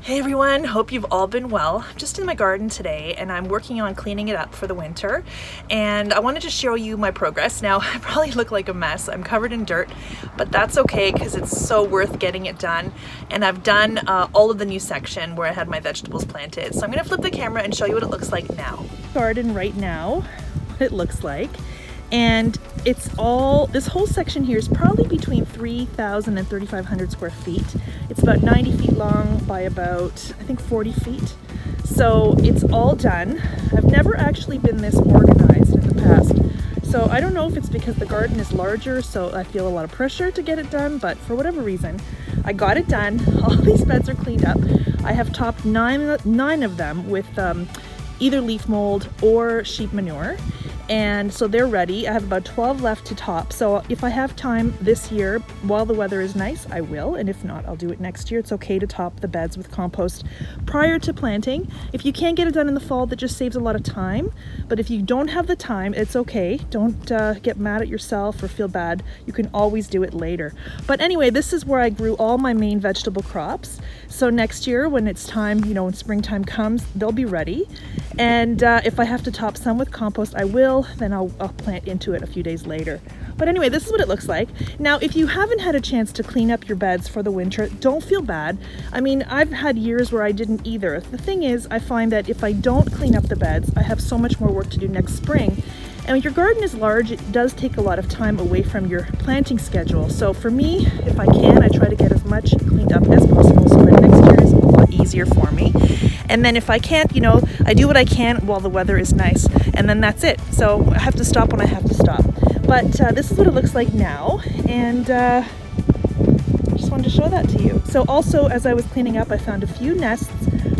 Hey everyone, hope you've all been well. I'm just in my garden today and I'm working on cleaning it up for the winter, and I wanted to show you my progress. Now I probably look like a mess, I'm covered in dirt, but that's okay because it's so worth getting it done. And I've done all of the new section where I had my vegetables planted. So I'm going to flip the camera and show you what it looks like now. Garden right now, what it looks like. And it's all, this whole section here is probably between 3,000 and 3,500 square feet. It's about 90 feet long by about, I think 40 feet. So it's all done. I've never actually been this organized in the past. So I don't know if it's because the garden is larger, so I feel a lot of pressure to get it done, but for whatever reason, I got it done. All these beds are cleaned up. I have topped nine of them with either leaf mold or sheep manure. And so they're ready. I have about 12 left to top. So if I have time this year, while the weather is nice, I will. And if not, I'll do it next year. It's okay to top the beds with compost prior to planting. If you can't get it done in the fall, that just saves a lot of time. But if you don't have the time, it's okay. Don't get mad at yourself or feel bad. You can always do it later. But anyway, this is where I grew all my main vegetable crops. So next year, when it's time, you know, when springtime comes, they'll be ready. And if I have to top some with compost, I will. Then I'll plant into it a few days later. But anyway, this is what it looks like. Now, if you haven't had a chance to clean up your beds for the winter, don't feel bad. I mean, I've had years where I didn't either. The thing is, I find that if I don't clean up the beds, I have so much more work to do next spring. And when your garden is large, it does take a lot of time away from your planting schedule. So for me, if I can, I try to get as much cleaned up as possible so that next year is a lot easier for me. And then if I can't, you know, I do what I can while the weather is nice, and then that's it. So I have to stop when I have to stop. But this is what it looks like now, and I just wanted to show that to you. So also, as I was cleaning up, I found a few nests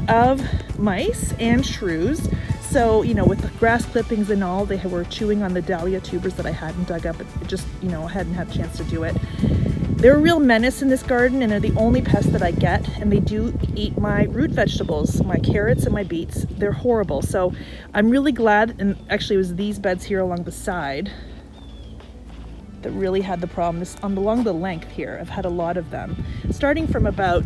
of mice and shrews. So, you know, with the grass clippings and all, they were chewing on the dahlia tubers that I hadn't dug up. It just, you know, I hadn't had a chance to do it. They're a real menace in this garden, and they're the only pest that I get, and they do eat my root vegetables, my carrots and my beets. They're horrible. So I'm really glad, and actually it was these beds here along the side that really had the problem. Along the length here, I've had a lot of them. Starting from about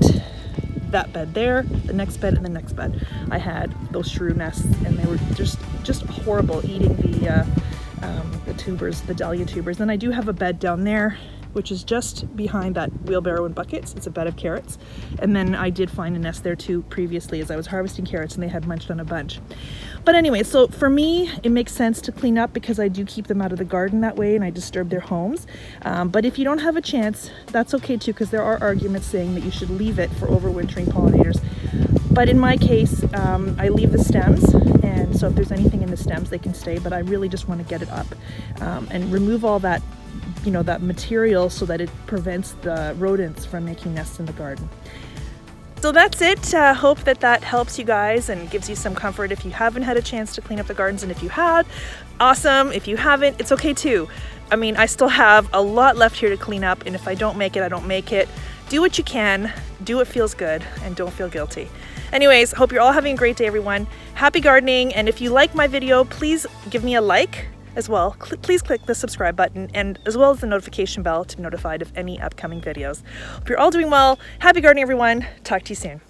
that bed there, the next bed, and the next bed, I had those shrew nests, and they were just horrible, eating the tubers, the dahlia tubers. Then I do have a bed down there, which is just behind that wheelbarrow and buckets. It's a bed of carrots. And then I did find a nest there too previously as I was harvesting carrots, and they had munched on a bunch. But anyway, so for me, it makes sense to clean up because I do keep them out of the garden that way and I disturb their homes. But if you don't have a chance, that's okay too, because there are arguments saying that you should leave it for overwintering pollinators. But in my case, I leave the stems, and so if there's anything in the stems, they can stay, but I really just want to get it up and remove all that, you know, that material so that it prevents the rodents from making nests in the garden. So that's it. Hope that helps you guys and gives you some comfort if you haven't had a chance to clean up the gardens. And if you had, awesome. If you haven't, it's okay too. I mean, I still have a lot left here to clean up, and if I don't make it, I don't make it. Do what you can, do what feels good, and don't feel guilty. Anyways, hope you're all having a great day, everyone. Happy gardening, and if you like my video, please give me a like. As well, please click the subscribe button, and as well as the notification bell to be notified of any upcoming videos. Hope you're all doing well. Happy gardening, everyone. Talk to you soon.